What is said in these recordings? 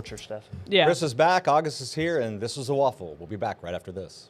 church stuff. Yeah. Chris is back, August is here, and this was a waffle. We'll be back right after this.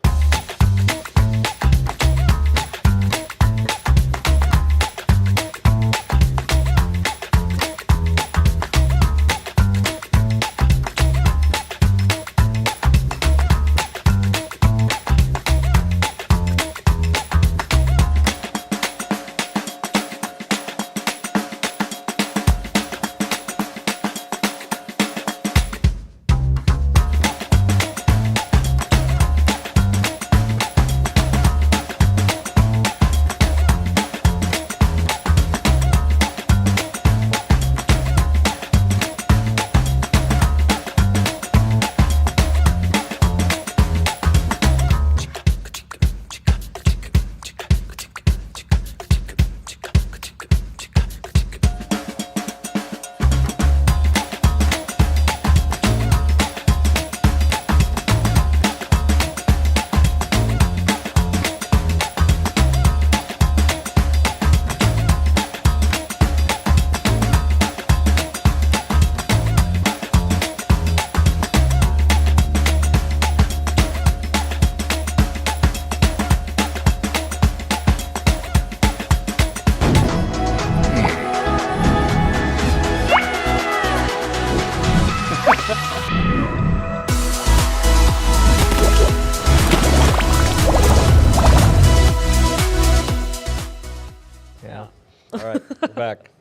All right, we're back.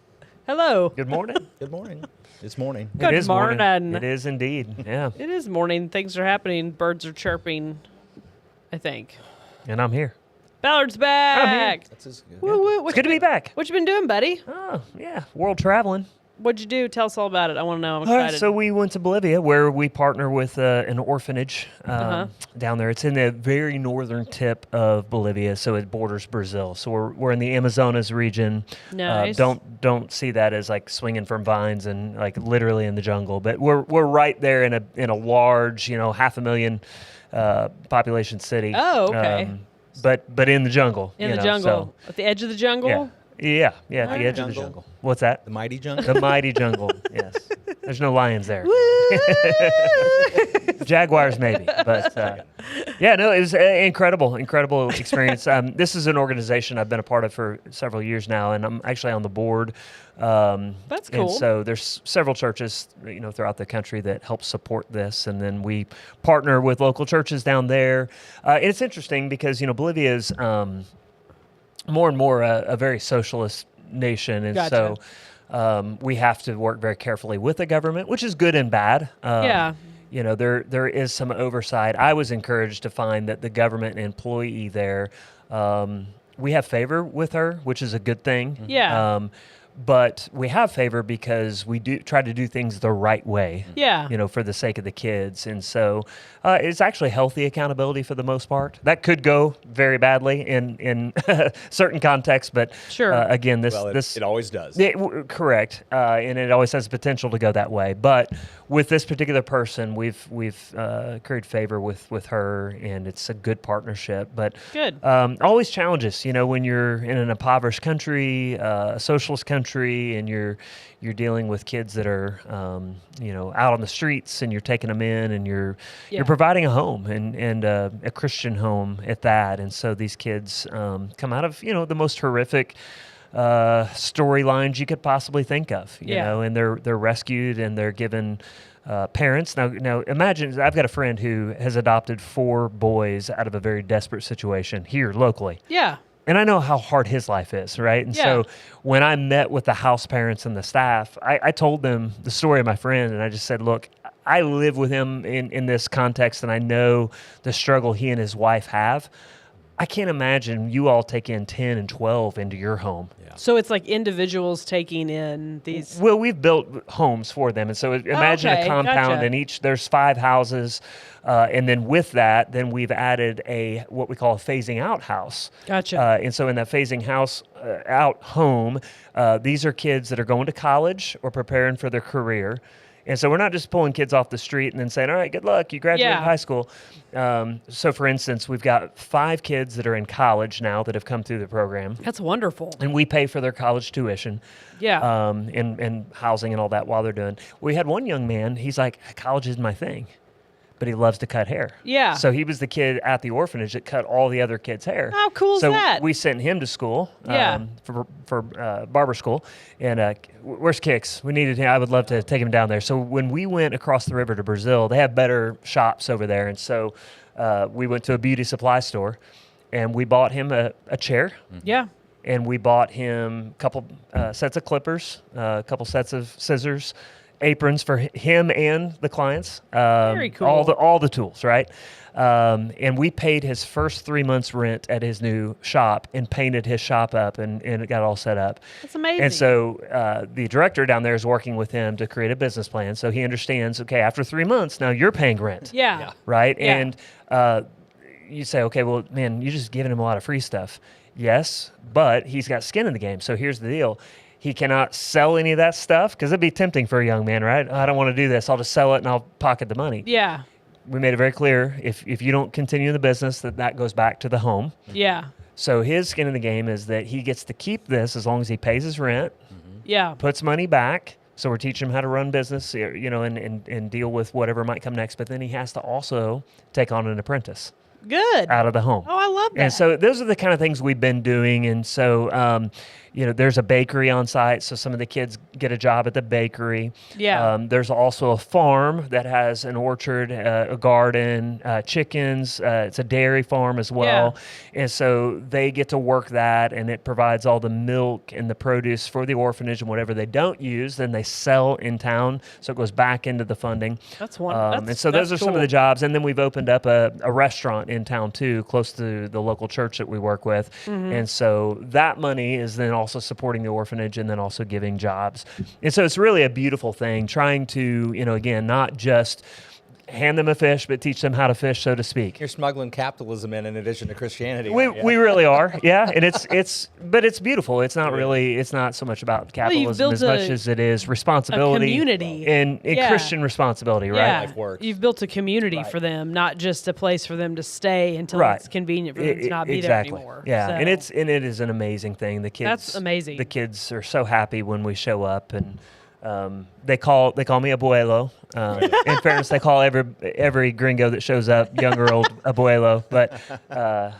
Hello. Good morning. Good morning. It's morning. Good It is morning. It is indeed. Yeah. It is morning. Things are happening. Birds are chirping, I think. And I'm here. Ballard's back. That's his, Woo, woo. It's good to be back. What you been doing, buddy? Oh, yeah. World traveling. What'd you do? Tell us all about it. I want to know. I'm All right, excited. so we went to Bolivia, where we partner with an orphanage down there. It's in the very northern tip of Bolivia, so it borders Brazil. So we're in the Amazonas region. Nice. Don't see that as like swinging from vines and like literally in the jungle, but we're right there in a large, 500,000 population city. Oh, okay. But in the jungle. In you the know, jungle. so- At the edge of the jungle? Yeah, at the edge of the Jungle. jungle. What's that? The mighty jungle. The mighty jungle, yes. There's no lions there. Jaguars maybe, but it was an incredible experience. This is an organization I've been a part of for several years now, and I'm actually on the board. That's cool. And so there's several churches, throughout the country that help support this, and then we partner with local churches down there. And it's interesting because Bolivia is more and more a very socialist nation, and Gotcha. so we have to work very carefully with the government, which is good and bad. Yeah. There is some oversight. I was encouraged to find that the government employee there, we have favor with her, which is a good thing. Yeah. But we have favor because we do try to do things the right way. Yeah. For the sake of the kids. And so it's actually healthy accountability for the most part. That could go very badly in certain contexts, but Sure. Again, It always does. Correct. And it always has potential to go that way. But with this particular person, we've curried favor with her, and it's a good partnership. But Good. always challenges, when you're in an impoverished country, a socialist country, and you're dealing with kids that are out on the streets, and you're taking them in, and you're providing a home and a Christian home at that. And so these kids come out of the most horrific storylines you could possibly think of, you know, and they're rescued and they're given parents. Now imagine, I've got a friend who has adopted 4 boys out of a very desperate situation here locally. Yeah. And I know how hard his life is, right? And so when I met with the house parents and the staff, I told them the story of my friend, and I just said, look, I live with him in this context, and I know the struggle he and his wife have. I can't imagine you all take in 10 and 12 into your home. Yeah. So it's like individuals taking in these. Well, we've built homes for them. And so imagine a compound, gotcha. and there's 5 houses. And then with that, then we've added what we call a phasing out house. Gotcha. And so in that phasing house out home, these are kids that are going to college or preparing for their career. And so we're not just pulling kids off the street and then saying, all right, good luck, you graduated Yeah. high school. So for instance, we've got 5 kids that are in college now that have come through the program. That's wonderful. And we pay for their college tuition, Yeah. and housing and all that while they're doing. We had one young man, he's like, college is my thing, but he loves to cut hair. Yeah. So he was the kid at the orphanage that cut all the other kids' hair. How cool is so that? we sent him to school, Yeah. for barber school. And where's Kix? We needed him. I would love to take him down there. So when we went across the river to Brazil, they have better shops over there. And so we went to a beauty supply store, and we bought him a chair. Yeah. And we bought him a couple sets of clippers, a couple sets of scissors, aprons for him and the clients. Very cool. All the tools, right? And we paid his first 3 months rent at his new shop and painted his shop up, and it got all set up. That's amazing. And so the director down there is working with him to create a business plan. So he understands, okay, after 3 months, now you're paying rent. Yeah. Right? Yeah. And you say, okay, well, man, you're just giving him a lot of free stuff. Yes, but he's got skin in the game. So here's the deal. He cannot sell any of that stuff because it'd be tempting for a young man, right? I don't want to do this. I'll just sell it and I'll pocket the money. Yeah. We made it very clear, if you don't continue the business, that goes back to the home. Yeah. So his skin in the game is that he gets to keep this as long as he pays his rent, Yeah. puts money back. So we're teaching him how to run business, and deal with whatever might come next. But then he has to also take on an apprentice Good. out of the home. Oh, I love that. And so those are the kind of things we've been doing. And so, there's a bakery on site, so some of the kids get a job at the bakery. Yeah. There's also a farm that has an orchard, a garden, chickens. It's a dairy farm as well. And so they get to work that, and it provides all the milk and the produce for the orphanage, and whatever they don't use, then they sell in town. So it goes back into the funding. That's wonderful. And so those are some of the jobs. And then we've opened up a restaurant in town too, close to the local church that we work with. And so that money is then also supporting the orphanage and then also giving jobs. And so it's really a beautiful thing, trying to, again, not just hand them a fish, but teach them how to fish, so to speak. You're smuggling capitalism in addition to Christianity. We really are, yeah. And but it's beautiful. It's not so much about capitalism as much as it is responsibility, community. and Christian responsibility, right? Yeah. Life work. You've built a community for them, not just a place for them to stay until Right. it's convenient for them to not be Exactly. there anymore. Yeah, So, and it is an amazing thing. The kids, That's amazing. The kids are so happy when we show up, and they call me abuelo. In fairness, they call every gringo that shows up, young or old, abuelo. But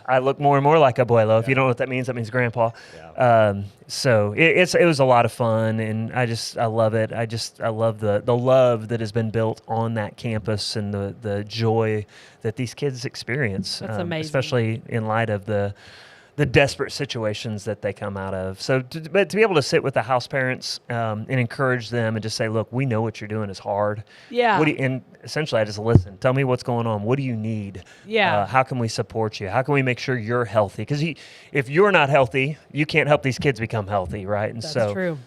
I look more and more like abuelo. If you don't know what that means grandpa. Yeah. So it was a lot of fun, and I love it. I love the love that has been built on that campus, and the joy that these kids experience. That's amazing. Especially in light of the desperate situations that they come out of. So, but to be able to sit with the house parents and encourage them and just say, look, we know what you're doing is hard. Yeah. And essentially I just listen. Tell me what's going on. What do you need? Yeah. How can we support you? How can we make sure you're healthy? Because if you're not healthy, you can't help these kids become healthy, right? And That's true.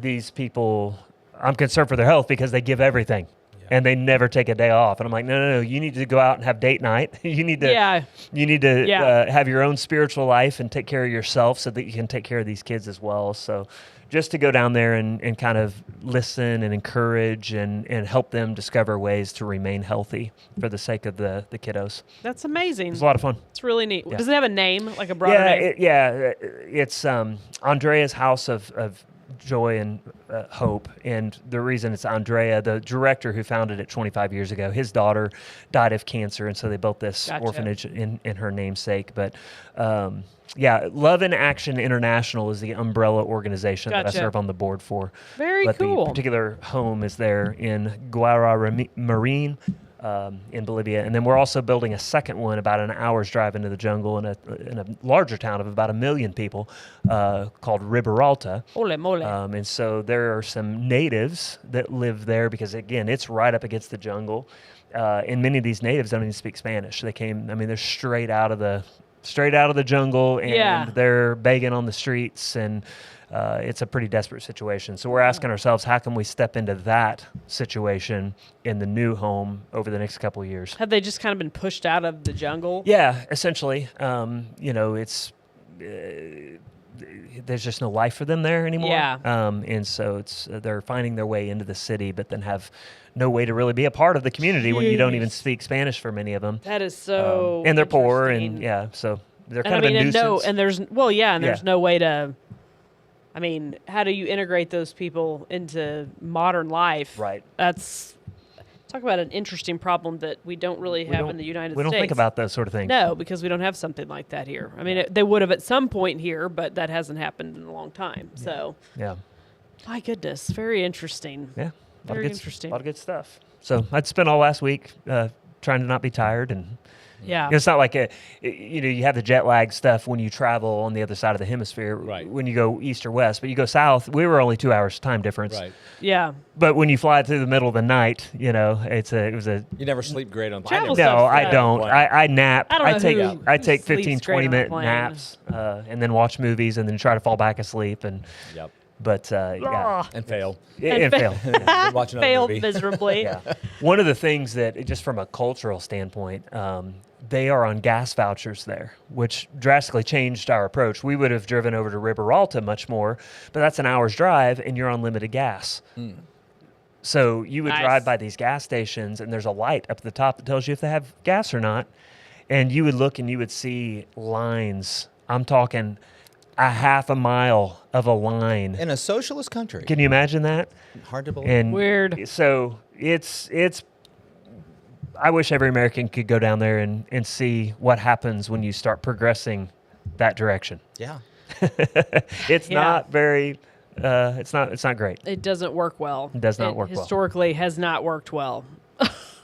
These people, I'm concerned for their health because they give everything. And they never take a day off. And I'm like, no. You need to go out and have date night. You need to have your own spiritual life and take care of yourself so that you can take care of these kids as well. So just to go down there and kind of listen and encourage and help them discover ways to remain healthy for the sake of the kiddos. That's amazing. It's a lot of fun. It's really neat. Yeah. Does it have a name, like a broader name? It's Andrea's House of Joy and Hope. And the reason it's Andrea, the director who founded it 25 years ago, his daughter died of cancer, and so they built this orphanage in her namesake. But Love in Action International is the umbrella organization that I serve on the board for. Very but cool. The particular home is there in Guaramarine, in Bolivia. And then we're also building a second one about an hour's drive into the jungle in a larger town of about 1 million people called Riberalta. Ole mole. And so there are some natives that live there because, again, it's right up against the jungle. And many of these natives don't even speak Spanish. They're straight out of the jungle, and they're begging on the streets, and it's a pretty desperate situation. So we're asking ourselves, how can we step into that situation in the new home over the next couple of years? Have they just kind of been pushed out of the jungle? Yeah, essentially. It's there's just no life for them there anymore. Yeah. And so they're finding their way into the city, but then have no way to really be a part of the community when you don't even Jeez. speak Spanish for many of them. That is so. And they're poor, interesting. and so they're And kind of a and nuisance. there's Yeah. no way to. I mean, how do you integrate those people into modern life? Right. That's talk about an interesting problem that we don't really have in the United States. We don't think about those sort of things. No, because we don't have something like that here. I mean, they would have at some point here, but that hasn't happened in a long time. So, Yeah. my goodness, very interesting. Yeah. Very interesting. A lot of good stuff. So I'd spent all last week trying to not be tired, and Yeah. it's not like you have the jet lag stuff when you travel on the other side of the hemisphere. Right. When you go east or west, but you go south, we were only 2 hours time difference. Right. Yeah. But when you fly through the middle of the night, it was a. You never sleep great on Travel plane. stuff, No, I don't. Plane. I nap. I don't know take who I take sleeps 15, great on a 20-minute plane. naps, and then watch movies, and then try to fall back asleep. And Yep. but yeah, Ah. And fail. and fail. Watch another Failed movie. miserably. Yeah. One of the things that, just from a cultural standpoint, they are on gas vouchers there, which drastically changed our approach. We would have driven over to Riberalta much more, but that's an hour's drive, and you're on limited gas. So you would Nice. drive by these gas stations, and there's a light up at the top that tells you if they have gas or not. And you would look, and you would see lines. I'm talking a half a mile of a line. In a socialist country. Can you imagine that? Hard to believe. And Weird. So it's. I wish every American could go down there and see what happens when you start progressing that direction. Yeah. It's Yeah. not very. It's not great. It doesn't work well. It does not work well. Historically has not worked well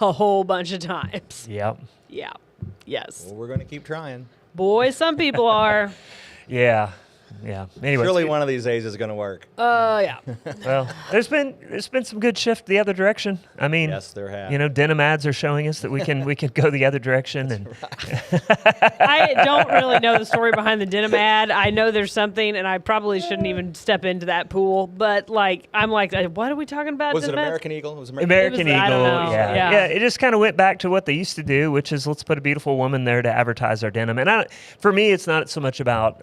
a whole bunch of times. Yep. Yeah. Yes. Well, we're going to keep trying. Boy, some people are. Yeah. Yeah. Anyway, Surely it's one of these days is going to work. Yeah. good. Well, there's been some good shift the other direction. I mean, Yes, there have. denim ads are showing us that we can go the other direction, and I don't really know the story behind the denim ad. I know there's something, and I probably shouldn't even step into that pool. But I'm like, what are we talking about? Was it denim ads? American Eagle? It was American I Eagle, don't know. yeah. Yeah. yeah, It just kind of went back to what they used to do, which is let's put a beautiful woman there to advertise our denim. And for me, it's not so much about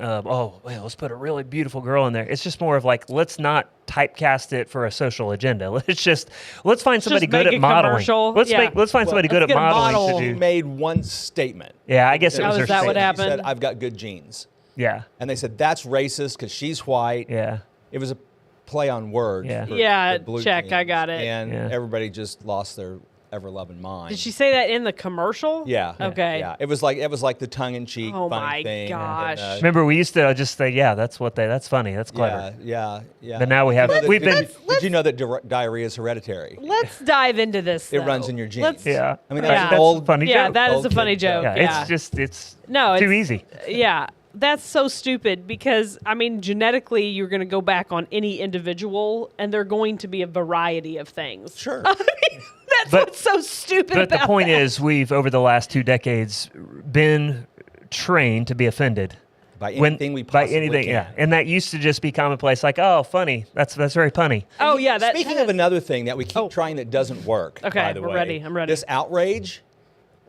let's put a really beautiful girl in there. It's just more of like, let's not typecast it for a social agenda. Let's find somebody good make at it modeling. commercial. Let's Yeah. find somebody good let's at get a modeling model. to She do. made one statement. Yeah, I guess it Oh, was is her that what statement. happened? She said, I've got good genes. Yeah, And they said, that's racist because she's white. yeah. It was a play on words. Yeah. for Yeah, the blue check, I jeans. got it. And Yeah. everybody just lost their ever-loving mind. Did she say that in the commercial? Yeah. Okay. Yeah. It was like the tongue-in-cheek Oh funny my thing. gosh. Remember, we used to just say, yeah, that's funny, that's clever. Yeah. But now we have, Did we've been, you know that diarrhea is hereditary? Let's dive into this. It though. runs in your genes. Let's- yeah. I mean, Yeah. that's That's old. a funny Yeah, joke. that is Old a funny kid joke. joke. yeah, Yeah. it's No, too it's- easy. Yeah, that's so stupid because, I mean, genetically, you're going to go back on any individual and they're going to be a variety of things. Sure. That's But- what's so stupid But about the point that. is, we've over the last 2 decades been trained to be offended By anything we possibly can. yeah. And that used to just be commonplace, like, oh, funny. That's very punny. Oh, yeah. That, Speaking that of is- another thing that we keep trying that doesn't work, Okay, by the we're way, ready. I'm ready. This outrage,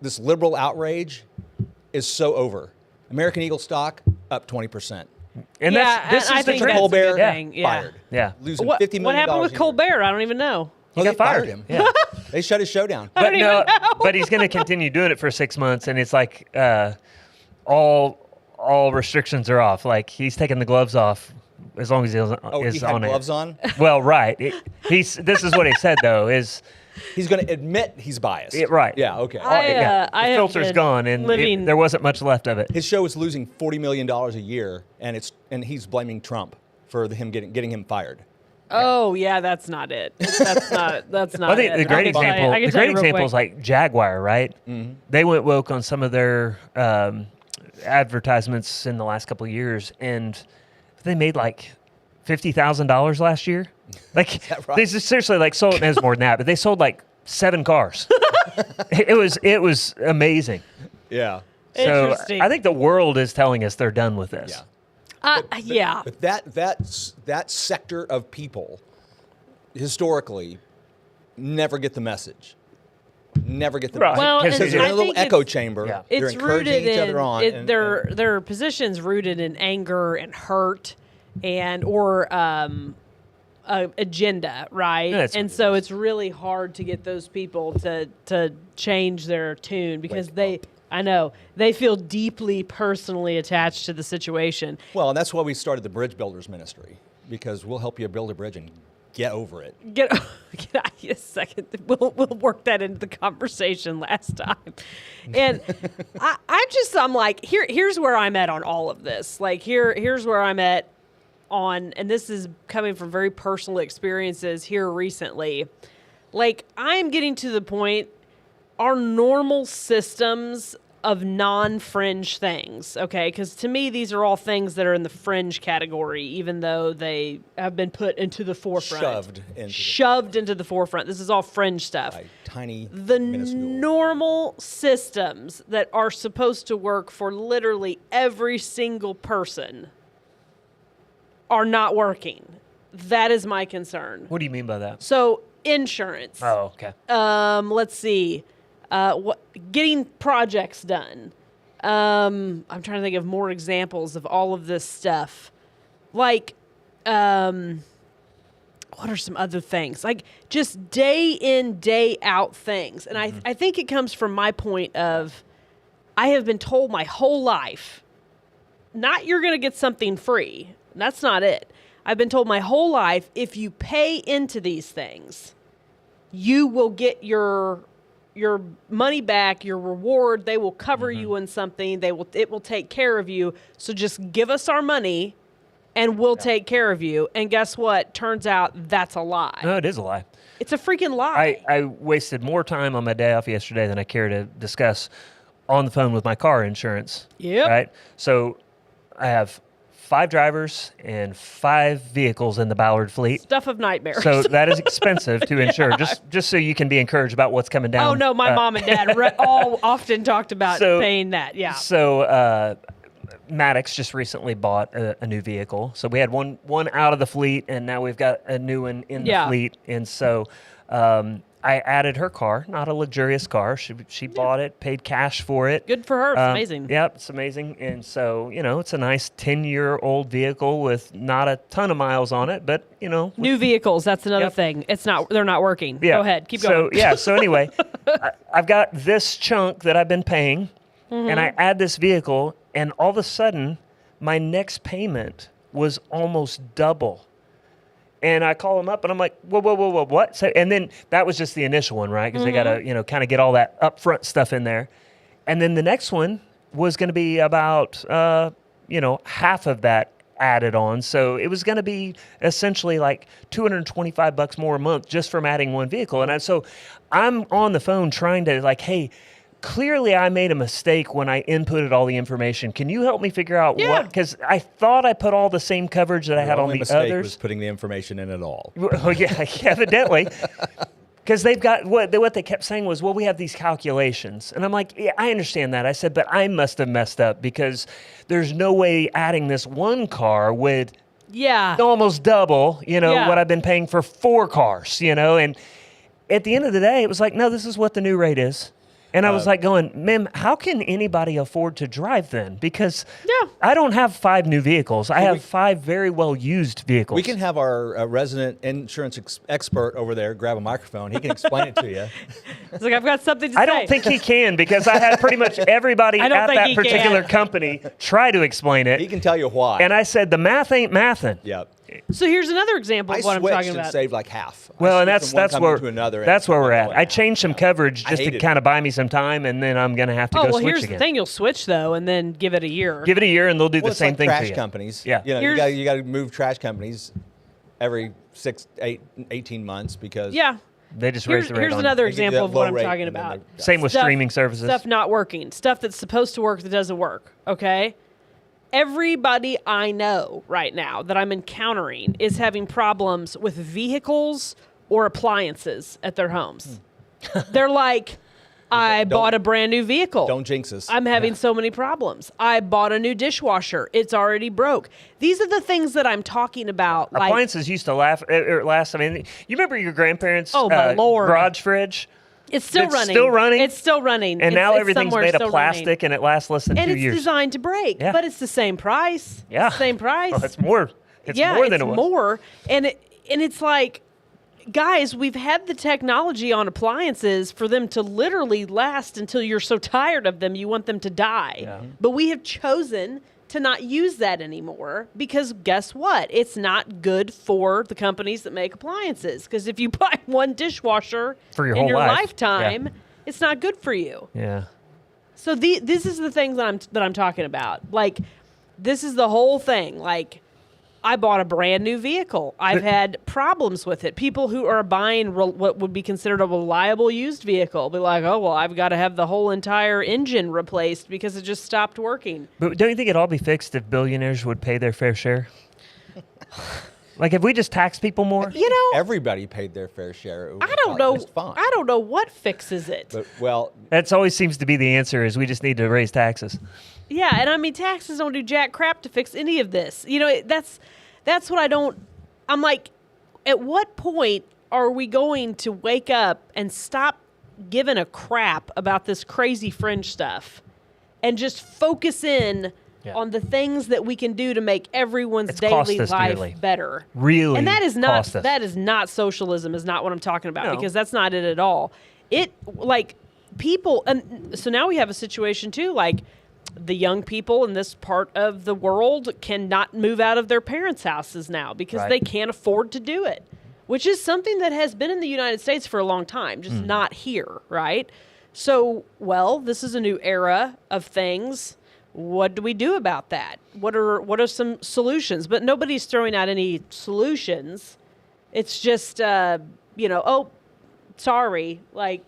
this liberal outrage, is so over. American Eagle stock up 20%. And Yeah, this and I is the think trend. that's a Colbert good thing, yeah. fired. Yeah. Losing what, $50 million. what happened with a year. Colbert? I don't even know. Oh, He they got fired fired. him. Yeah. They shut his show down. I don't even know. But he's going to continue doing it for 6 months, and it's like all restrictions are off. Like he's taking the gloves off as long as he Oh, is he had on gloves it. on? Well, right. This is what he said though. Is He's going to admit he's biased. right? Yeah, okay. I the have filter's been gone, and living- there wasn't much left of it. His show is losing $40 million a year, and he's blaming Trump for him getting him fired. Oh, yeah, that's not it. That's not I think it. the great I can tell you- example, I can the tell you great real example is quick. like Jaguar, right? Mm-hmm. They went woke on some of their advertisements in the last couple of years, and they made like $50,000 last year. Like that right? they just seriously like sold. It was more than that, but they sold like 7 cars. it was amazing. Yeah. So Interesting. I think the world is telling us they're done with this. Yeah. Yeah. But that sector of people historically never get the message. never get the Right. bite. Well, Because Because and they're in I a little think echo it's- chamber. Yeah. They're It's encouraging rooted each in other on. their positions rooted in anger and hurt and or agenda, right? Yeah, that's what and it so is. it's really hard to get those people to change their tune because Wake they up. I know they feel deeply personally attached to the situation. Well, and that's why we started the Bridge Builders Ministry, because we'll help you build a bridge and get over it. Get a second. We'll work that into the conversation last time. And I'm like, here's where I'm at on all of this. Like here's where I'm at on, and this is coming from very personal experiences here recently. Like I'm getting to the point, our normal systems of non-fringe things, okay? Because to me, these are all things that are in the fringe category, even though they have been put into the forefront. Shoved into the forefront. This is all fringe stuff. By tiny, The minuscule. normal systems that are supposed to work for literally every single person are not working. That is my concern. What do you mean by that? So, insurance. Oh, okay. Let's see. Getting projects done. I'm trying to think of more examples of all of this stuff. Like, what are some other things? Like just day in, day out things. And I think it comes from my point of I have been told my whole life, not you're going to get something free. That's not it. I've been told my whole life, if you pay into these things, you will get your money back, your reward. They will cover you in something. It will take care of you. So just give us our money and we'll take care of you. And guess what? Turns out that's a lie. No, it is a lie. It's a freaking lie. I wasted more time on my day off yesterday than I care to discuss on the phone with my car insurance. Yep. Right? So I have 5 drivers and 5 vehicles in the Ballard fleet. Stuff of nightmares. So that is expensive to insure, just so you can be encouraged about what's coming down. oh no, my mom and dad all often talked about So- paying that. Yeah. So Maddox just recently bought a new vehicle. So we had one out of the fleet, and now we've got a new one in the fleet. And so I added her car, not a luxurious car. She bought it, paid cash for it. Good for her. It's amazing. Yep, it's amazing. And so, it's a nice 10-year-old vehicle with not a ton of miles on it, but, New vehicles. That's another Yep. thing. They're not working. Yeah. Go ahead. Keep going. So anyway, I've got this chunk that I've been paying, and I add this vehicle, and all of a sudden, my next payment was almost double. And I call them up, and I'm like, whoa, what? So, and then that was just the initial one, right? Because they got to, kind of get all that upfront stuff in there. And then the next one was going to be about, half of that added on. So it was going to be essentially like $225 more a month just from adding one vehicle. And so I'm on the phone trying to hey, clearly I made a mistake when I inputted all the information. Can you help me figure out what? Because I thought I put all the same coverage that I had on the mistake others. was putting the information in at all. Well, yeah, evidently. Because they've got, what they kept saying was, well, we have these calculations. And I'm like, yeah, I understand that. I said, but I must have messed up because there's no way adding this one car would almost double, what I've been paying for 4 cars, And at the end of the day, it was like, no, this is what the new rate is. And I was like going, ma'am, how can anybody afford to drive then? Because I don't have 5 new vehicles. I have 5 very well-used vehicles. We can have our resident insurance expert over there grab a microphone. He can explain it to you. It's like, I've got something to say. I don't think he can because I had pretty much everybody at that particular company try to explain it. He can tell you why. And I said, the math ain't mathin'. Yep. So here's another example of what I'm talking and about. saved like half. Well, and I that's switched from one where company to another, that's where we're at. and I changed some coverage just to hate kind of buy me some time, and then I'm gonna have to go well, switch here's again. the thing: you'll switch though, and then give it a year. Give it a year, and they'll do Well, the it's same like thing trash to you. companies. Yeah. You got to move trash companies every 6, 8, 18 months because They just raise the rate Here's on another They give you example that of what low I'm rate, talking and then about. they- Same with streaming services. Stuff not working. Stuff that's supposed to work that doesn't work. Okay. Everybody I know right now that I'm encountering is having problems with vehicles or appliances at their homes. They're like, I bought a brand new vehicle. Don't jinx us. I'm having so many problems. I bought a new dishwasher. It's already broke. These are the things that I'm talking about. Appliances used to last. I mean, you remember your grandparents' Oh, my Lord. garage fridge? It's still It's running. still running? It's still running. And now It's everything's somewhere made of still running. plastic, and it lasts less than And 2 it's years. designed to break, Yeah. but it's the same price. Yeah. It's the same price. Well, it's more. It's yeah, more it's than it was. more. And it's like, guys, we've had the technology on appliances for them to literally last until you're so tired of them you want them to die. Yeah. But we have chosen to not use that anymore because guess what? It's not good for the companies that make appliances. Because if you buy one dishwasher For your in whole your life. lifetime, Yeah. it's not good for you. Yeah. So this is the things that I'm talking about. Like, this is the whole thing. Like, I bought a brand new vehicle. I've had problems with it. People who are buying what would be considered a reliable used vehicle be like, oh, well, I've got to have the whole entire engine replaced because it just stopped working. But don't you think it'd all be fixed if billionaires would pay their fair share? Like, if we just tax people more? You know, Everybody paid their fair share. It was I don't about know. just fine. I don't know what fixes it. But, well, That's always seems to be the answer is we just need to raise taxes. Yeah, and I mean, taxes don't do jack crap to fix any of this. You know, that's what I don't. I'm like, at what point are we going to wake up and stop giving a crap about this crazy fringe stuff, and just focus in Yeah. on the things that we can do to make everyone's It's cost daily us life dearly. better? Really and that is not cost us. that is not socialism. Is not what I'm talking about No. because that's not it at all. It like people, and so now we have a situation too, like. The young people in this part of the world cannot move out of their parents' houses now because Right. they can't afford to do it, which is something that has been in the United States for a long time, just not here, right? So, well, this is a new era of things. What do we do about that? What are some solutions? But nobody's throwing out any solutions. It's just, oh, sorry, like.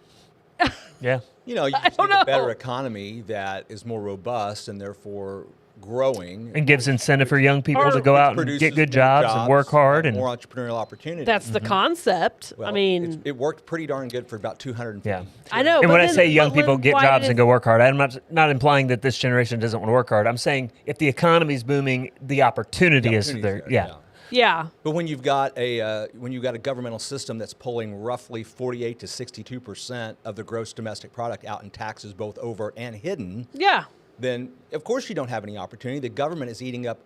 Yeah. you know, you I just don't need a better know. economy that is more robust and therefore growing. And gives incentive for young people Or- to go which out and produces get good more jobs and work hard. And more entrepreneurial opportunities. That's the concept. Well, I mean, it worked pretty darn good for about 250. Yeah. I know. And but when I then- say young but people then get why jobs did and it- go work hard, I'm not implying that this generation doesn't want to work hard. I'm saying if the economy's booming, the opportunity is there. Yeah. Yeah. But when you've got a governmental system that's pulling roughly 48 to 62% of the gross domestic product out in taxes, both over and hidden, Yeah. then of course you don't have any opportunity. The government is eating up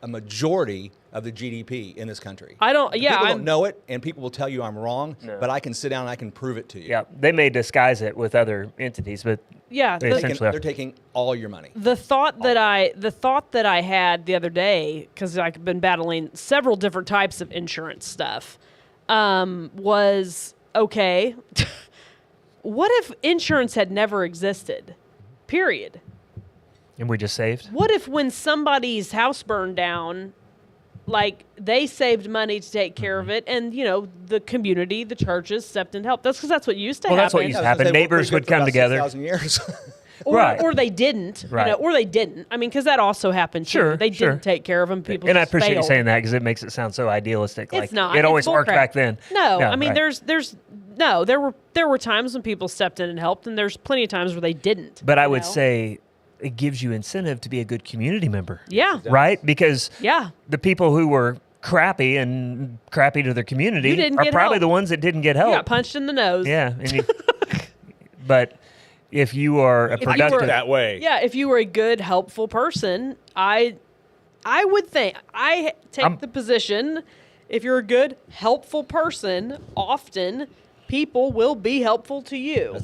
a majority of the GDP in this country. People don't know it, and people will tell you I'm wrong, but I can sit down and I can prove it to you. Yeah. They may disguise it with other entities, but Yeah. They the- essentially They're taking all your money. The thought that I had the other day, because I've been battling several different types of insurance stuff, was okay. What if insurance had never existed? Period. and we just saved. What if when somebody's house burned down, like they saved money to take care of it, and the community, the churches stepped in to help. That's because that's what used to Well, happen. that's what used to I was happen. gonna say, we're Neighbors pretty would good for come about together. 6,000 years. Or they didn't, Right. or they didn't. I mean, because that also happened too. Sure, They sure. didn't take care of them. People And I just appreciate you failed. saying that because it makes it sound so idealistic. Like It's not. it It's always worked bullcrap. back then. No, I mean, right. there were times when people stepped in and helped, and there's plenty of times where they didn't. But I you would know? say it gives you incentive to be a good community member. yeah, Right? Because yeah, the people who were crappy to their community You didn't are get probably help. the ones that didn't get help. you got punched in the nose. Yeah. But if you are a you were- productive, that way. Yeah, if you were a good, helpful person, I would think I take the position. If you're a good, helpful person, often people will be helpful to you.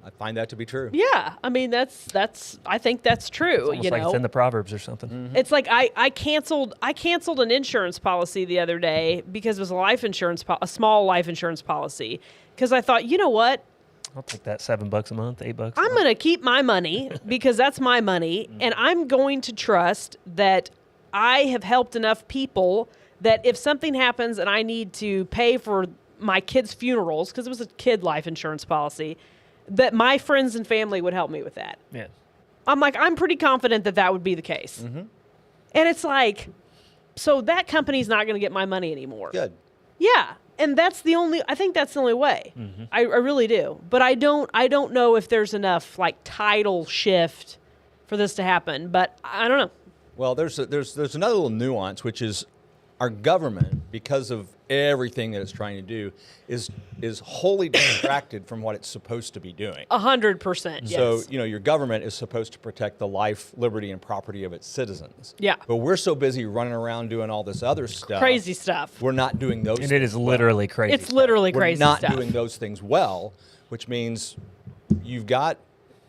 I find that to be true. Yeah, I mean that's I think that's true. almost like it's in the Proverbs or something. It's like I canceled an insurance policy the other day because it was a small life insurance policy because I thought, you know what? I'll take that $7 a month, $8. I'm going to keep my money because that's my money, and I'm going to trust that I have helped enough people that if something happens and I need to pay for my kids' funerals, because it was a kid life insurance policy, that my friends and family would help me with that. Yeah. I'm like, I'm pretty confident that that would be the case. And it's like, so that company's not going to get my money anymore. Good. Yeah. And I think that's the only way. I really do. But I don't know if there's enough like tidal shift for this to happen, but I don't know. Well, there's another little nuance, which is our government, because of everything that it's trying to do, is wholly distracted from what it's supposed to be doing. 100%. Yes. So, your government is supposed to protect the life, liberty, and property of its citizens. Yeah. But we're so busy running around doing all this other stuff. Crazy stuff. We're not doing those And things it is literally crazy. It's literally crazy We're not stuff. doing those things well, which means you've got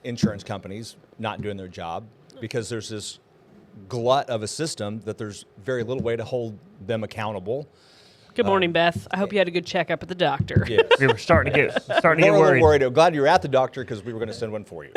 insurance companies not doing their job because there's this glut of a system that there's very little way to hold them accountable. Good morning, Beth. I hope you had a good checkup at the doctor. Yes. We were starting to get We're worried. worried. I'm glad you were at the doctor because we were going to send one for you.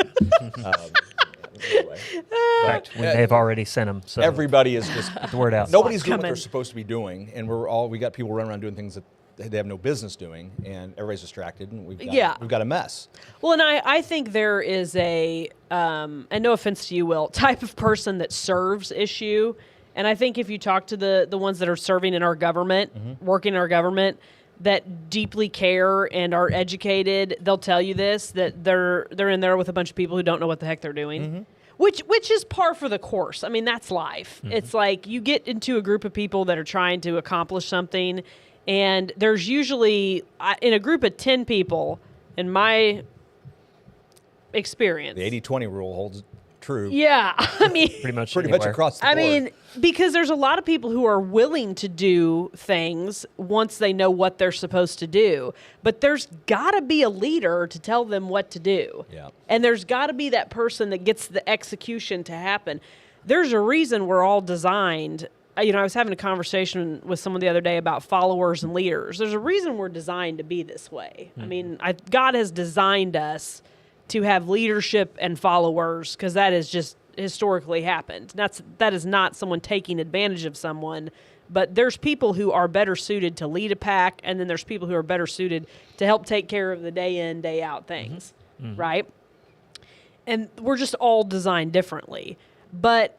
Anyway. In fact, we may have already sent them. So Everybody is just get the word out. nobody's doing what coming. they're supposed to be doing, and we got people running around doing things that they have no business doing, and everybody's distracted, and we've got a mess. Well, and I think there is a, and no offense to you, Will, type of person that serves issue. And I think if you talk to the ones that are serving in our government, working in our government, that deeply care and are educated, they'll tell you this, that they're in there with a bunch of people who don't know what the heck they're doing. Which is par for the course. I mean, that's life. It's like you get into a group of people that are trying to accomplish something, and there's usually, in a group of 10 people, in my experience. The 80-20 rule holds true. Yeah, I mean, Pretty much across the board. I mean, because there's a lot of people who are willing to do things once they know what they're supposed to do. But there's got to be a leader to tell them what to do. Yeah. And there's got to be that person that gets the execution to happen. There's a reason we're all designed. I was having a conversation with someone the other day about followers and leaders. There's a reason we're designed to be this way. I mean, God has designed us to have leadership and followers because that has just historically happened. That is not someone taking advantage of someone, but there's people who are better suited to lead a pack, and then there's people who are better suited to help take care of the day in, day out things, right? And we're just all designed differently. But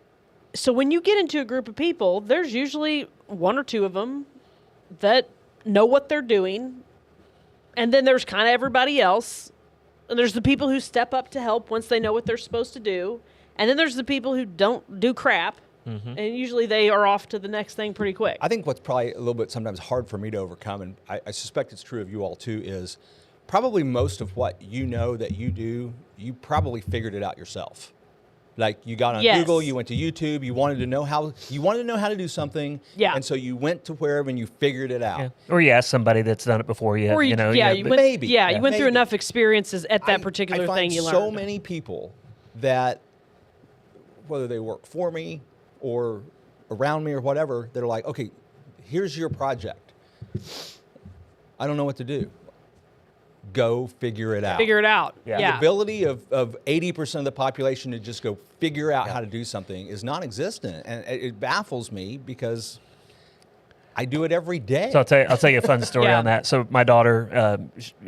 so when you get into a group of people, there's usually one or two of them that know what they're doing, and then there's kind of everybody else. And there's the people who step up to help once they know what they're supposed to do. And then there's the people who don't do crap. And usually they are off to the next thing pretty quick. I think what's probably a little bit sometimes hard for me to overcome, and I suspect it's true of you all too, is probably most of what you know that you do, you probably figured it out yourself. Like you got on Google, you went to YouTube, you wanted to know how to do something, and so you went to wherever and you figured it out. Yeah. Or you ask somebody that's done it before you. Or you went maybe. through enough experiences at that particular thing you learned. I find so many people that, whether they work for me or around me or whatever, they're like, okay, here's your project. I don't know what to do. Go figure it out. Figure it out. The ability of 80% of the population to just go figure out how to do something is non-existent, and it baffles me because I do it every day. So I'll tell you a fun story on that. So my daughter,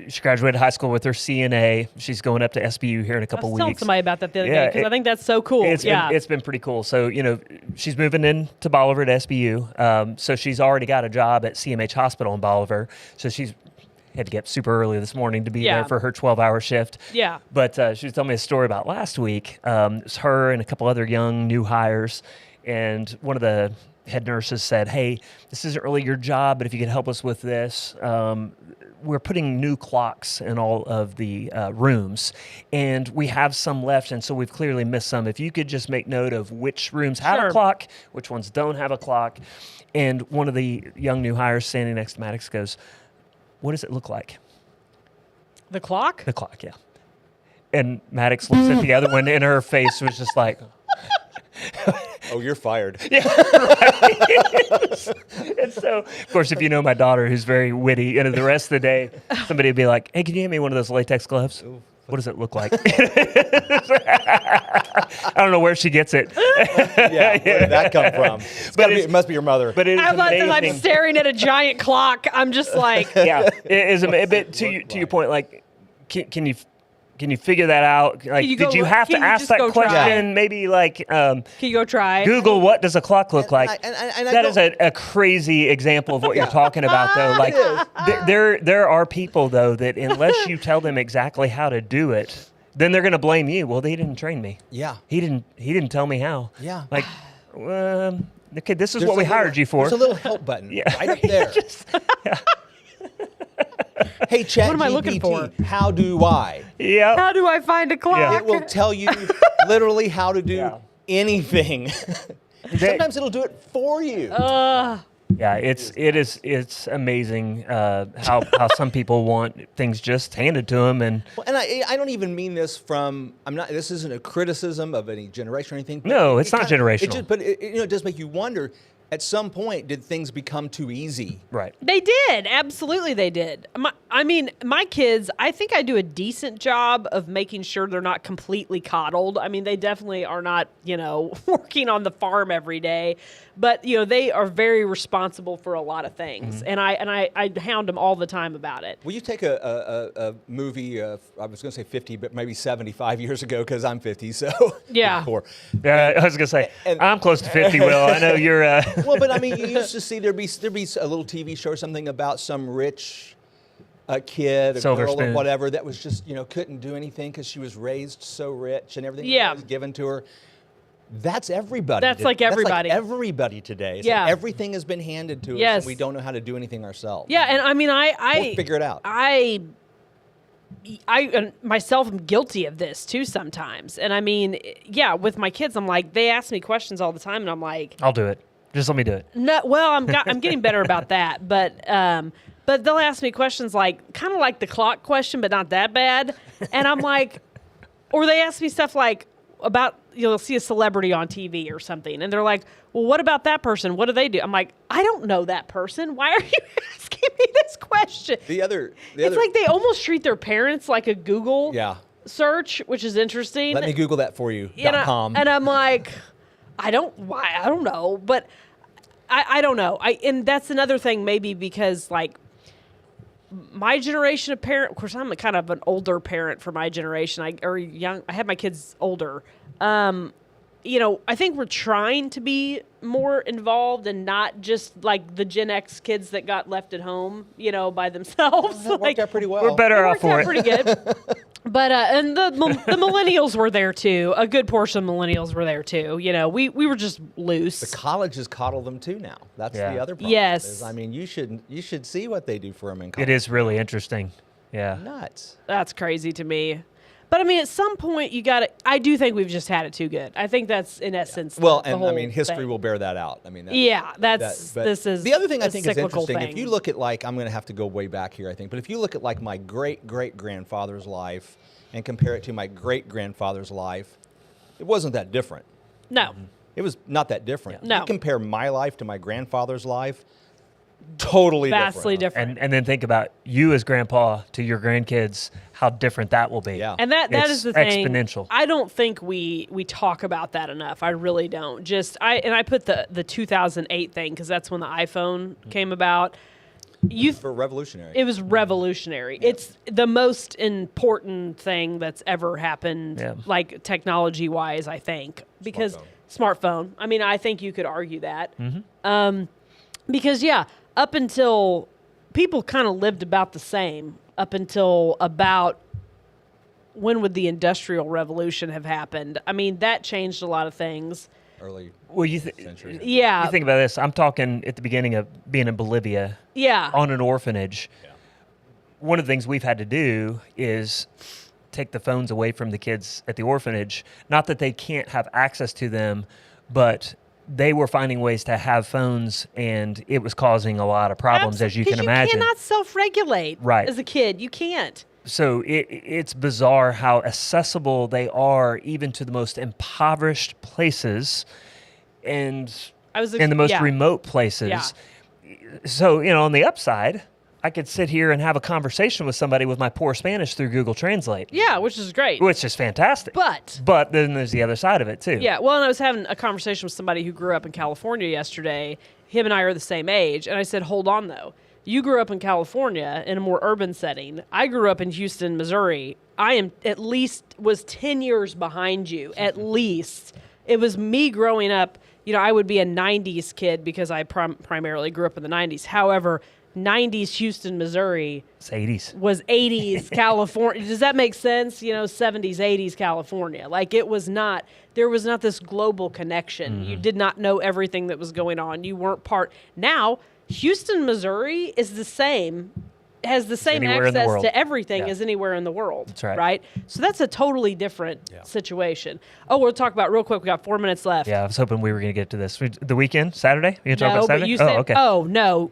she graduated high school with her CNA. She's going up to SBU here in a couple weeks. I was telling somebody about that the other day because I think that's so cool. It's been pretty cool. So she's moving into Bolivar at SBU. So she's already got a job at CMH Hospital in Bolivar. So she's had to get up super early this morning to be there for her 12-hour shift. Yeah. But she was telling me a story about last week. It was her and a couple other young new hires, and one of the head nurses said, hey, this isn't really your job, but if you could help us with this, we're putting new clocks in all of the rooms, and we have some left, and so we've clearly missed some. If you could just make note of which rooms have a clock, which ones don't have a clock. And one of the young new hires standing next to Maddox goes, what does it look like? The clock? The clock, yeah. And Maddox looks at the other one, and her face was just like... Oh, you're fired. Yeah, right. And so, of course, if you know my daughter, who's very witty, the rest of the day, somebody would be like, hey, can you hand me one of those latex gloves? Ooh. What does it look like? I don't know where she gets it. Where did that come from? It must be your mother. But it is amazing. I'm staring at a giant clock. I'm just like... Yeah, it is a bit, to your point, like, can you figure that out? Like, did you have to ask that question? Try? Maybe like, can you go try? Google what does a clock look like? And that is a crazy example of what you're talking about, though. Like, there are people though that unless you tell them exactly how to do it, then they're going to blame you. Well, they didn't train me. Yeah. He didn't tell me how. Yeah. Like, Okay, this is There's what we a little- hired you for. There's a little help button Yeah. right up there. Hey, Chat What am I looking for? How do I? Yeah. How do I find a clock? It will tell you literally how to do Yeah. anything. Sometimes it'll do it for you. Yeah, it's amazing how some people want things just handed to them, and Well, and I don't even mean this from, this isn't a criticism of any generation or anything. but No, it's not generational. But it does make you wonder, at some point, did things become too easy? right. They did. Absolutely, they did. My kids, I think I do a decent job of making sure they're not completely coddled. I mean, they definitely are not, working on the farm every day. But, they are very responsible for a lot of things. And I hound them all the time about it. Well, you take a movie, I was going to say 50, but maybe 75 years ago, because I'm 50, so. Yeah. 54. Yeah, I was gonna say And- I'm close to 50. Will I know you're? Well, but I mean, you used to see there'd be a little TV show or something about some rich kid, a Silver girl or spoon. whatever, that was just, couldn't do anything because she was raised so rich and everything Yeah. was given to her. That's everybody. That's like everybody. That's like everybody today. It's Yeah. like everything has been handed to us, Yes. and we don't know how to do anything ourselves. Yeah, and I mean, We'll figure it out. I myself am guilty of this too sometimes. And I mean, yeah, with my kids, I'm like, they ask me questions all the time, and I'm like, I'll do it. Just let me do it. no, well, I'm getting better about that, but they'll ask me questions like kind of like the clock question, but not that bad, and I'm like, or they ask me stuff like about you'll see a celebrity on TV or something, and they're like, well, what about that person? What do they do? I'm like, I don't know that person. Why are you asking me this question? It's like they almost treat their parents like a Google Yeah. search, which is interesting. Let me Google that for you. And .com. and I'm like, I don't know, but I don't know. And that's another thing, maybe because like my generation of parent, of course, I'm a kind of an older parent for my generation. I had my kids older. I think we're trying to be more involved and not just like the Gen X kids that got left at home, by themselves. That worked out pretty well. We're better off Worked out for it. pretty good. But and the millennials were there too. A good portion of millennials were there too. We were just loose. The colleges coddle them too now. That's Yeah. the other problem. Yes. is, I mean, you should see what they do for them in college. It is really interesting. Yeah. Nuts. That's crazy to me. But I mean, at some point, I do think we've just had it too good. I think that's in essence. Well, the and whole I mean, history thing. will bear that out. I mean, But this is the other thing I think is cyclical interesting. thing. If you look at I'm going to have to go way back here, I think, but if you look at my great grandfather's life and compare it to my great grandfather's life, it wasn't that different. No. It was not that different. No. You compare my life to my grandfather's life, totally Vastly different. different. And then think about you as grandpa to your grandkids, how different that will be. Yeah. And that It's is the thing. exponential. I don't think we talk about that enough. I really don't. I put the 2008 thing because that's when the iPhone came about. For revolutionary. It was revolutionary. It's the most important thing that's ever happened, Yeah. like technology-wise, I think. Because smartphone. I mean, I think you could argue that. Because, up until people kind of lived about the same up until about when would the Industrial Revolution have happened? I mean, that changed a lot of things. Early Well, century. Yeah. You think about this. I'm talking at the beginning of being in Bolivia Yeah. on an orphanage. One of the things we've had to do is take the phones away from the kids at the orphanage. Not that they can't have access to them, but they were finding ways to have phones, and it was causing a lot of problems, as you can imagine. You cannot self-regulate Right. as a kid. You can't. So it's bizarre how accessible they are, even to the most impoverished places and in the most remote places. Yeah. So, on the upside, I could sit here and have a conversation with somebody with my poor Spanish through Google Translate. Yeah, which is great. Which is fantastic. But then there's the other side of it, too. Yeah, well, and I was having a conversation with somebody who grew up in California yesterday. Him and I are the same age. And I said, hold on, though. You grew up in California in a more urban setting. I grew up in Houston, Missouri. I am was 10 years behind you, at least. It was me growing up. I would be a 90s kid because I primarily grew up in the 90s. However, 90s Houston, Missouri It's 80s. was 80s California. Does that make sense? 70s, 80s California. Like there was not this global connection. You did not know everything that was going on. You weren't part. Now, Houston, Missouri is the same. Has the same anywhere in the access world. to everything Yeah. as anywhere in the world. That's right. Right? So that's a totally different situation. Oh, we'll talk about real quick. We got 4 minutes left. Yeah, I was hoping we were going to get to this. The weekend, Saturday? You gonna talk No, about Saturday? but you said, okay. oh, no.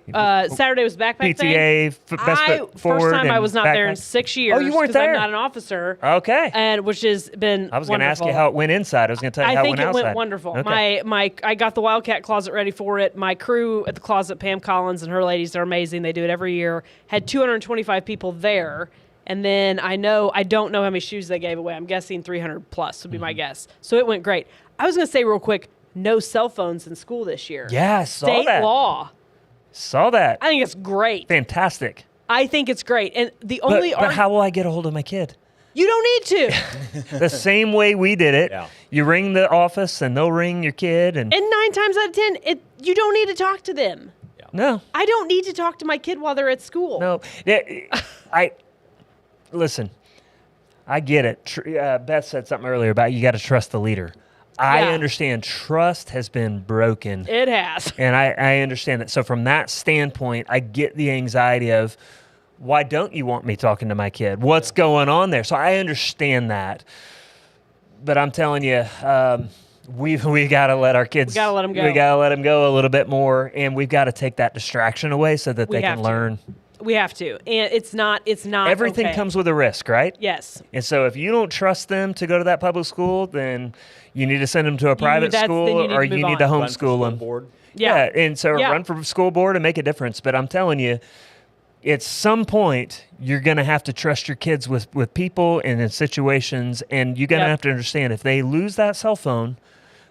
Saturday was backpack thing. PTA, best foot forward. First time I and was not there in backpack. 6 years. Oh, you weren't 'cause there? I'm not an officer. Okay. And which has been I was going to ask you wonderful. how it went inside. I was going to tell you how I it think went it outside. went wonderful. Okay. I got the Wildcat Closet ready for it. My crew at the closet, Pam Collins and her ladies, they're amazing. They do it every year. Had 225 people there. And then I don't know how many shoes they gave away. I'm guessing 300 plus would be my guess. So it went great. I was going to say real quick, no cell phones in school this year. Yeah, I saw State that. law. Saw that. I think it's great. Fantastic. I think it's great. And the only But how will I get a hold of my kid? you don't need to. The same way we did it. Yeah. You ring the office and they'll ring your kid. And And 9 times out of 10, you don't need to talk to them. no, I don't need to talk to my kid while they're at school. no. Yeah, listen, I get it. Beth said something earlier about you got to trust the leader. I Yeah. understand trust has been broken. It has. And I understand that. So from that standpoint, I get the anxiety of, why don't you want me talking to my kid? What's going on there? So I understand that. But I'm telling you, we got to let our kids. We gotta let 'em go. We got to let them go a little bit more, and we've got to take that distraction away so that We they have can to. learn. We have to. And it's not Everything okay. comes with a risk, right? Yes. And so if you don't trust them to go to that public school, then you need to send them to a private then school, you need to or move you need to on. Run for homeschool school them. board. Yeah. And so Yeah. run for school board and make a difference. But I'm telling you, at some point, you're going to have to trust your kids with people and in situations. And you're going to Yep. have to understand, if they lose that cell phone,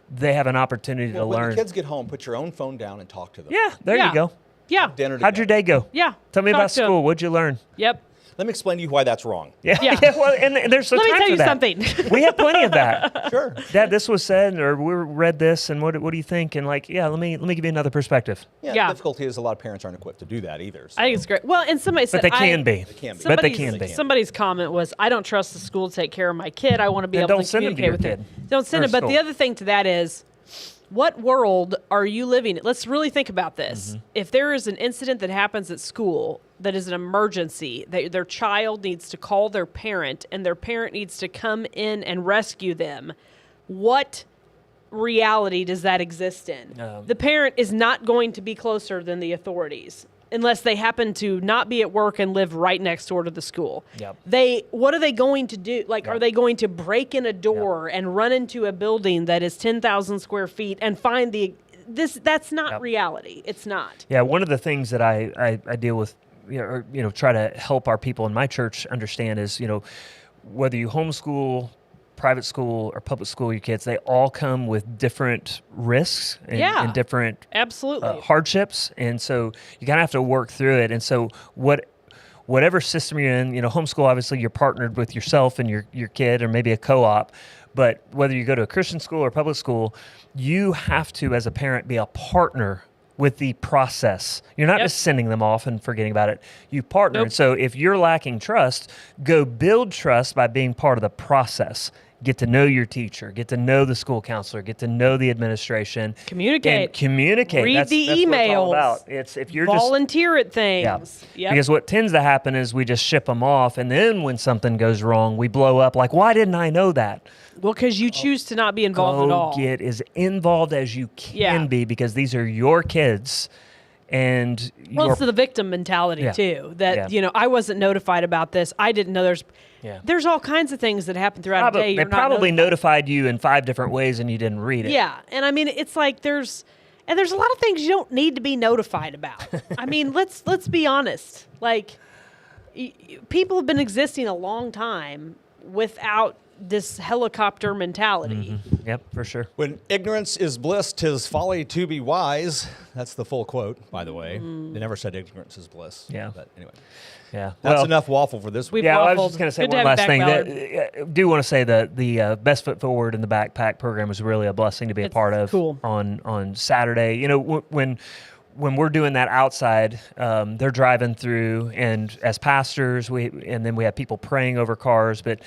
they have an opportunity Well, to when learn. the kids get home, put your own phone down and talk to them. Yeah, there Yeah. you go. Yeah. Dinner How'd your together. day go? Yeah. Tell me Talk about to 'em. school. What'd you learn? Yep. Let me explain to you why that's wrong. Yeah. Yeah. Well, and there's some Let me time tell for you that. something. We have plenty of that. Sure. Dad, this was said, or we read this, and what do you think? And like, yeah, let me give you another perspective. Yeah, Yeah. The difficulty is a lot of parents aren't equipped to do that either. So. I think it's great. Well, and somebody said But they can be. They can be. But they somebody's- can be. Somebody's comment was, "I don't trust the school to take care of my kid. I want to be Then able don't to send them to communicate your with kid him." Don't send or him. But the school. other thing to that is, what world are you living in? Let's really think about this. If there is an incident that happens at school that is an emergency, that their child needs to call their parent and their parent needs to come in and rescue them, what reality does that exist in? The parent is not going to be closer than the authorities unless they happen to not be at work and live right next door to the school. Yep. What are they going to do? Like, are they going to break in a door and run into a building that is 10,000 square feet and find that's not Yep. reality. It's not. Yeah, one of the things that I deal with, try to help our people in my church understand is, whether you homeschool, private school, or public school your kids, they all come with different risks and, Yeah. and different Absolutely. hardships, and so you kind of have to work through it. And so whatever system you're in, homeschool, obviously you're partnered with yourself and your kid, or maybe a co-op. But whether you go to a Christian school or public school, you have to, as a parent, be a partner with the process. You're not Yep. just sending them off and forgetting about it. You partner. Nope. And so if you're lacking trust, go build trust by being part of the process. Get to know your teacher, get to know the school counselor, get to know the administration. Communicate. And communicate. Read that's, the that's what it's all emails. about. It's if you're just Volunteer at things. Yep. because what tends to happen is we just ship them off, and then when something goes wrong, we blow up like, why didn't I know that? Well, because you choose to not be involved at Go all. get as involved as you can Yeah. be, because these are your kids, and Well, your it's the victim mentality Yeah. too. That Yeah. I wasn't notified about this. I didn't know Yeah. there's all kinds of things that happen throughout a day. they You're not probably notified. notified you in 5 different ways, and you didn't read it. Yeah, and I mean it's like there's a lot of things you don't need to be notified about. I mean, let's be honest. Like people have been existing a long time without this helicopter mentality. Yep, for sure. When ignorance is bliss, 'tis folly to be wise. That's the full quote, by the way. They never said ignorance is bliss. Yeah. But anyway, Yeah. that's Well, enough waffle for this week. We've Yeah, I was waffled. just going to say Good to one have last you back, thing. Ballard. I do want to say that the Best Foot Forward in the Backpack program was really a blessing to be a It's part of cool. on Saturday. When when we're doing that outside, they're driving through, and as pastors, and then we have people praying over cars. But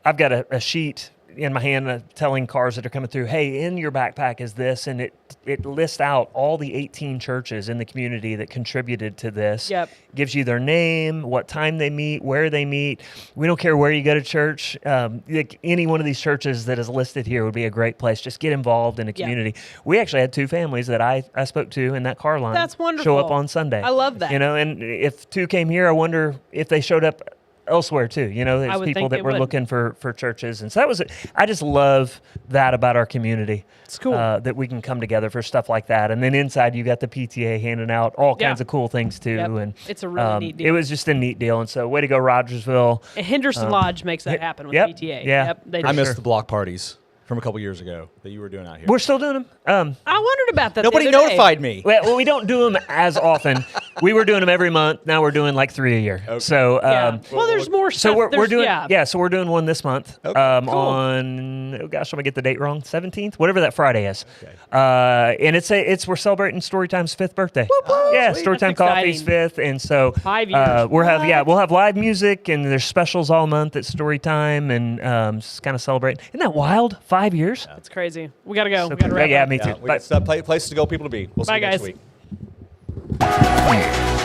I've got a sheet in my hand telling cars that are coming through, hey, in your backpack is this, and it lists out all the 18 churches in the community that contributed to this. Yep. Gives you their name, what time they meet, where they meet. We don't care where you go to church. Like any one of these churches that is listed here would be a great place. Just get involved in a community. We actually had 2 families that I spoke to in that car line. That's wonderful. Show up on Sunday. I love that. And if 2 came here, I wonder if they showed up elsewhere too. There's people that were looking for churches. And so I just love that about our community. It's cool. That we can come together for stuff like that. And then inside you got the PTA handing out all kinds of cool things too. Yep. And it's a really neat deal. It was just a neat deal. And so way to go, Rogersville. And Henderson Lodge makes that happen with PTA. Yeah. Yep, they I do. missed the block parties from a couple years ago that you were doing out here. We're still doing them. I wondered about that. Nobody the other day. notified me. Well, we don't do them as often. We were doing them every month. Now we're doing like 3 a year. Okay. So, well, there's more stuff. so we're doing, yeah. so we're doing one this month. Okay, cool. On, I'm gonna get the date wrong, 17th, whatever that Friday is. Okay. And we're celebrating Storytime's 5th birthday. Yeah, Sweet. Storytime That's Coffee's exciting. 5th, and so 5 years. we'll have live music, and there's specials all month at Storytime, and just kind of celebrate. Isn't that wild? 5 years. It's crazy. We gotta go. So We gotta cool. wrap Yeah, up. me too. We got stuff, places to go, people to be. We'll see Bye, you next guys. week.